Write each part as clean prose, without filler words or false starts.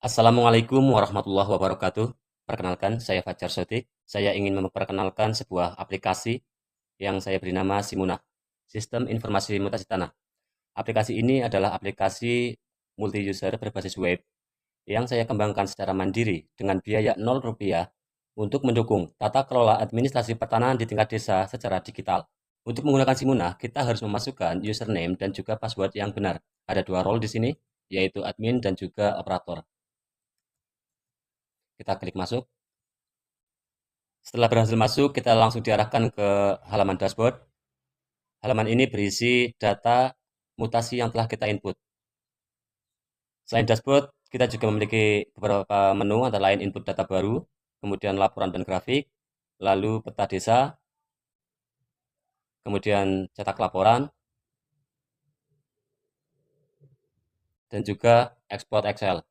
Assalamualaikum warahmatullahi wabarakatuh. Perkenalkan, saya Fajar Sotik. Saya ingin memperkenalkan sebuah aplikasi yang saya beri nama Simunah, Sistem Informasi Mutasi Tanah. Aplikasi ini adalah aplikasi multi-user berbasis web yang saya kembangkan secara mandiri dengan biaya Rp0 untuk mendukung tata kelola administrasi pertanahan di tingkat desa secara digital. Untuk menggunakan Simunah, kita harus memasukkan username dan juga password yang benar. Ada dua role di sini, yaitu admin dan juga operator. Kita klik masuk. Setelah berhasil masuk, kita langsung diarahkan ke halaman dashboard. Halaman ini berisi data mutasi yang telah kita input. Selain dashboard, kita juga memiliki beberapa menu antara lain input data baru, kemudian laporan dan grafik, lalu peta desa, kemudian cetak laporan, dan juga ekspor Excel.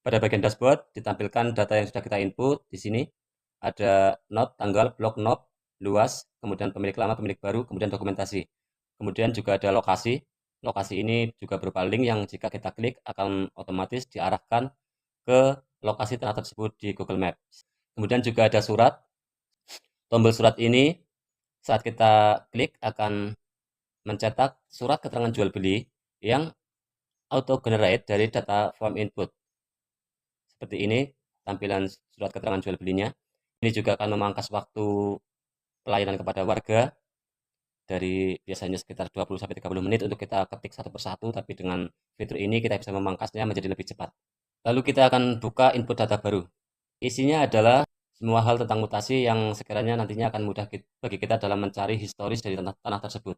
Pada bagian dashboard ditampilkan data yang sudah kita input. Di sini ada not, tanggal, blok not, luas, kemudian pemilik lama, pemilik baru, kemudian dokumentasi. Kemudian juga ada lokasi. Lokasi ini juga berupa link yang jika kita klik akan otomatis diarahkan ke lokasi tanah tersebut di Google Maps. Kemudian juga ada surat. Tombol surat ini saat kita klik akan mencetak surat keterangan jual beli yang auto generate dari data form input. Seperti ini tampilan surat keterangan jual belinya. Ini juga akan memangkas waktu pelayanan kepada warga dari biasanya sekitar 20-30 menit untuk kita ketik satu persatu, tapi dengan fitur ini kita bisa memangkasnya menjadi lebih cepat. Lalu kita akan buka input data baru. Isinya adalah semua hal tentang mutasi yang sekiranya nantinya akan mudah bagi kita dalam mencari historis dari tanah tersebut.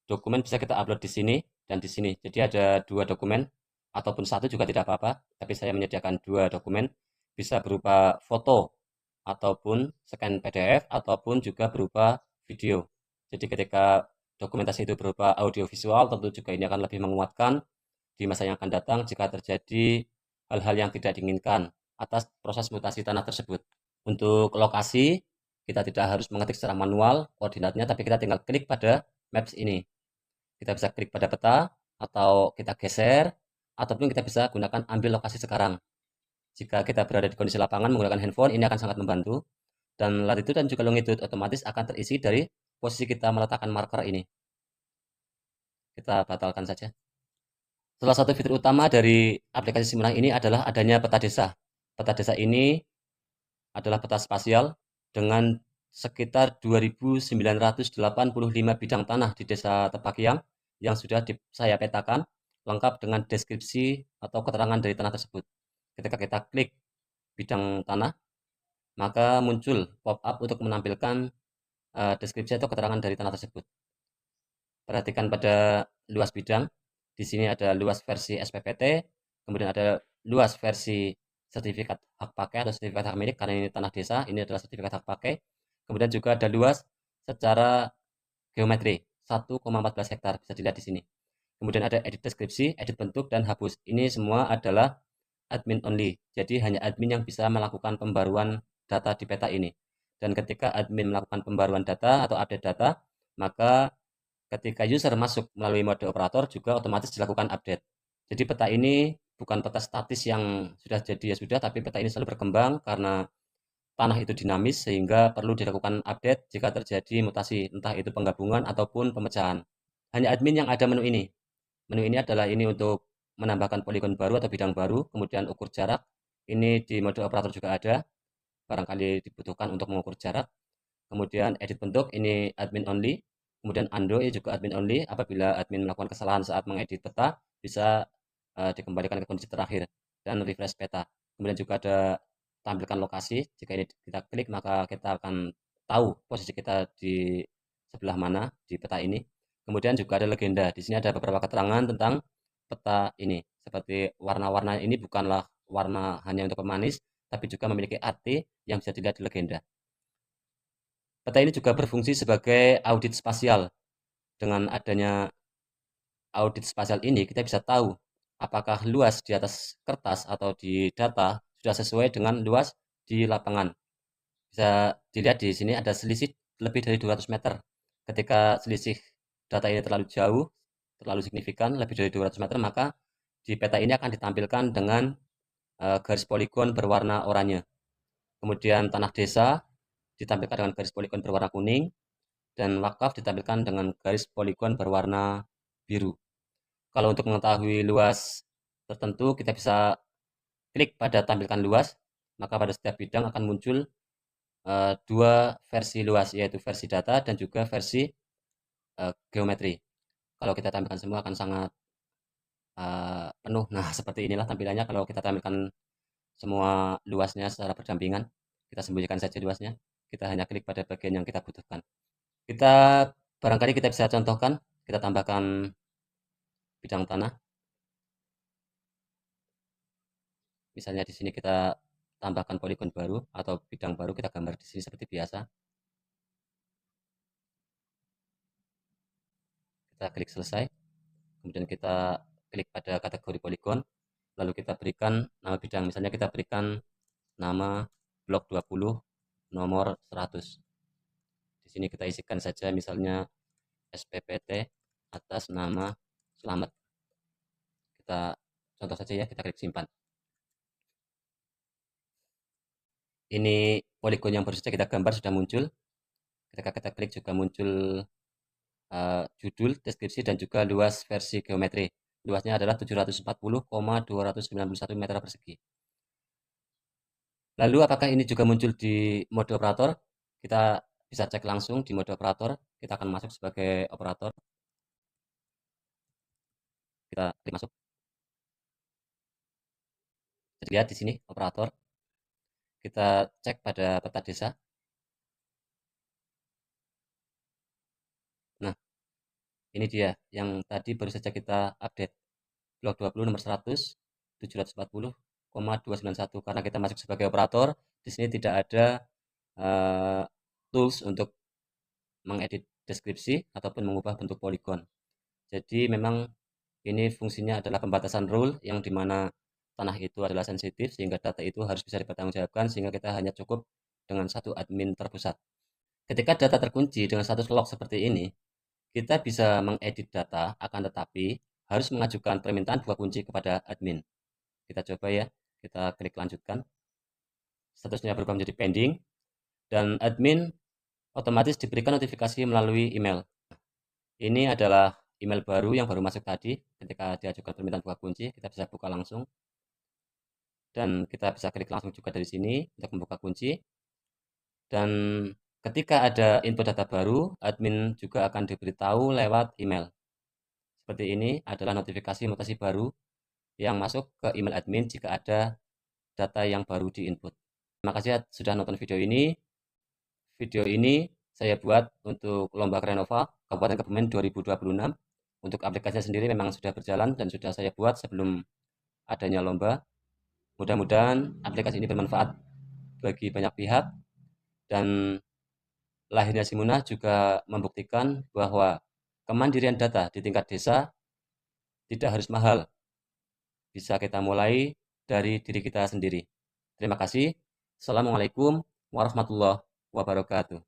Dokumen bisa kita upload di sini dan di sini. Jadi ada dua dokumen, ataupun satu juga tidak apa-apa, tapi saya menyediakan dua dokumen, bisa berupa foto, ataupun scan PDF, ataupun juga berupa video. Jadi ketika dokumentasi itu berupa audio visual, tentu juga ini akan lebih menguatkan di masa yang akan datang jika terjadi hal-hal yang tidak diinginkan atas proses mutasi tanah tersebut. Untuk lokasi, kita tidak harus mengetik secara manual koordinatnya, tapi kita tinggal klik pada maps ini. Kita bisa klik pada peta, atau kita geser, ataupun kita bisa gunakan ambil lokasi sekarang. Jika kita berada di kondisi lapangan menggunakan handphone, ini akan sangat membantu. Dan latitude dan juga longitude otomatis akan terisi dari posisi kita meletakkan marker ini. Kita batalkan saja. Salah satu fitur utama dari aplikasi Simunah ini adalah adanya peta desa. Peta desa ini adalah peta spasial dengan sekitar 2.985 bidang tanah di Desa Tepakiang yang sudah saya petakan lengkap dengan deskripsi atau keterangan dari tanah tersebut. Ketika kita klik bidang tanah, maka muncul pop-up untuk menampilkan deskripsi atau keterangan dari tanah tersebut. Perhatikan pada luas bidang. Di sini ada luas versi SPPT, kemudian ada luas versi sertifikat hak pakai atau sertifikat hak milik karena ini tanah desa, ini adalah sertifikat hak pakai. Kemudian juga ada luas secara geometri 1,14 hektar bisa dilihat di sini. Kemudian ada edit deskripsi, edit bentuk, dan hapus. Ini semua adalah admin only. Jadi hanya admin yang bisa melakukan pembaruan data di peta ini. Dan ketika admin melakukan pembaruan data atau update data, maka ketika user masuk melalui mode operator juga otomatis dilakukan update. Jadi peta ini bukan peta statis yang sudah jadi ya sudah, tapi peta ini selalu berkembang karena tanah itu dinamis sehingga perlu dilakukan update jika terjadi mutasi, entah itu penggabungan ataupun pemecahan. Hanya admin yang ada menu ini. Menu ini adalah ini untuk menambahkan poligon baru atau bidang baru, kemudian ukur jarak. Ini di mode operator juga ada, barangkali dibutuhkan untuk mengukur jarak. Kemudian edit bentuk, ini admin only. Kemudian undo, ini juga admin only. Apabila admin melakukan kesalahan saat mengedit peta, bisa dikembalikan ke kondisi terakhir dan refresh peta. Kemudian juga ada tampilkan lokasi. Jika ini kita klik, maka kita akan tahu posisi kita di sebelah mana di peta ini. Kemudian juga ada legenda. Di sini ada beberapa keterangan tentang peta ini. Seperti warna-warna ini bukanlah warna hanya untuk pemanis, tapi juga memiliki arti yang bisa dilihat di legenda. Peta ini juga berfungsi sebagai audit spasial. Dengan adanya audit spasial ini, kita bisa tahu apakah luas di atas kertas atau di data sudah sesuai dengan luas di lapangan. Bisa dilihat di sini ada selisih lebih dari 200 meter. Ketika selisih data ini terlalu jauh, terlalu signifikan, lebih dari 200 meter, maka di peta ini akan ditampilkan dengan garis poligon berwarna oranye. Kemudian tanah desa ditampilkan dengan garis poligon berwarna kuning, dan wakaf ditampilkan dengan garis poligon berwarna biru. Kalau untuk mengetahui luas tertentu, kita bisa klik pada tampilkan luas, maka pada setiap bidang akan muncul dua versi luas, yaitu versi data dan juga versi geometri. Kalau kita tampilkan semua akan sangat penuh. Nah, seperti inilah tampilannya kalau kita tampilkan semua luasnya secara berdampingan. Kita sembunyikan saja luasnya. Kita hanya klik pada bagian yang kita butuhkan. Kita barangkali kita bisa contohkan, kita tambahkan bidang tanah. Misalnya di sini kita tambahkan poligon baru atau bidang baru, kita gambar di sini seperti biasa. Kita klik selesai. Kemudian kita klik pada kategori poligon, lalu kita berikan nama bidang. Misalnya kita berikan nama blok 20 nomor 100. Di sini kita isikan saja misalnya SPPT atas nama Selamat. Kita contoh saja ya, kita klik simpan. Ini poligon yang baru saja kita gambar sudah muncul. Ketika kita klik juga muncul judul, deskripsi, dan juga luas versi geometri. Luasnya adalah 740,291 meter persegi. Lalu apakah ini juga muncul di mode operator? Kita bisa cek langsung di mode operator. Kita akan masuk sebagai operator. Kita klik masuk. Jadi lihat di sini operator. Kita cek pada peta desa. Nah, ini dia yang tadi baru saja kita update. Blok 20 nomor 100, 740,291. Karena kita masuk sebagai operator, di sini tidak ada tools untuk mengedit deskripsi ataupun mengubah bentuk poligon. Jadi memang ini fungsinya adalah pembatasan rule yang dimana tanah itu adalah sensitif sehingga data itu harus bisa dipertanggungjawabkan sehingga kita hanya cukup dengan satu admin terpusat. Ketika data terkunci dengan status lock seperti ini, kita bisa mengedit data akan tetapi harus mengajukan permintaan buka kunci kepada admin. Kita coba ya, kita klik lanjutkan. Statusnya berubah menjadi pending dan admin otomatis diberikan notifikasi melalui email. Ini adalah email baru yang baru masuk tadi. Ketika diajukan permintaan buka kunci, kita bisa buka langsung. Dan kita bisa klik langsung juga dari sini untuk membuka kunci. Dan ketika ada input data baru, admin juga akan diberitahu lewat email. Seperti ini adalah notifikasi mutasi baru yang masuk ke email admin jika ada data yang baru diinput. Terima kasih sudah nonton video ini. Video ini saya buat untuk Lomba Krenova Kabupaten Kebumen 2026. Untuk aplikasinya sendiri memang sudah berjalan dan sudah saya buat sebelum adanya lomba. Mudah-mudahan aplikasi ini bermanfaat bagi banyak pihak dan lahirnya Simuna juga membuktikan bahwa kemandirian data di tingkat desa tidak harus mahal. Bisa kita mulai dari diri kita sendiri. Terima kasih. Assalamualaikum warahmatullahi wabarakatuh.